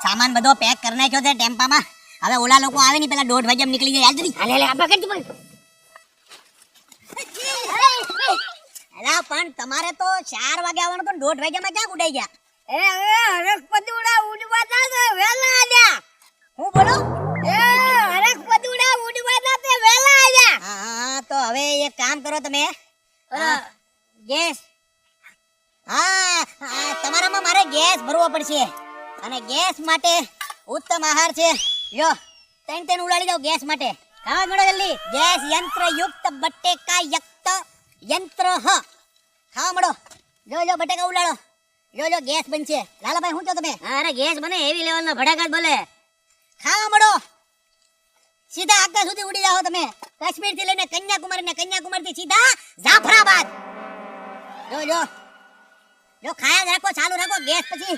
સામાન બધો પેક કરી નાખ્યો છે ટેમ્પામાં. હવે ઓલા લોકો આવે ને પેલા 1:30 વાગે નીકળી જાય. જલ્દી હાલે આ પકડ તું. એલા પણ તમારે તો 4 વાગે આવવાનું તો 1:30 વાગ્યામાં ક્યાં ઉડાઈ ગયા? હરકપદુડા ઉડવા તા વેલા આલ્યા. હું બોલો? હરકપદુડા ઉડવા તા વેલા આલ્યા. હા તો હવે એક કામ કરો તમે. ગેસ તમારામાં મારે ગેસ ભરવો પડશે અને ગેસ માટે ઉત્તમ આહાર છે. લ્યો ત્રણ ઉડાડી દો ગેસ માટે. ખાવા મળો જલ્દી. ગેસ યંત્ર યુક્ત બટેકા યુક્ત યંત્ર ખાવા મળો. જો બટેકા ઉડાડો. જો ગેસ બનશે. લાલાભાઈ શું છો તમે? અરે ગેસ બને હેવી લેવલનો ભડાકા જ બોલે. ખાવા મળો. સીધા આકાશ સુધી ઉડી જાઓ તમે. કાશ્મીર થી લઈને કન્યાકુમારી ને કન્યાકુમારી થી સીધા જાફરાબાદ. જો ખાયા રાખો, ચાલુ રાખો ગેસ પછી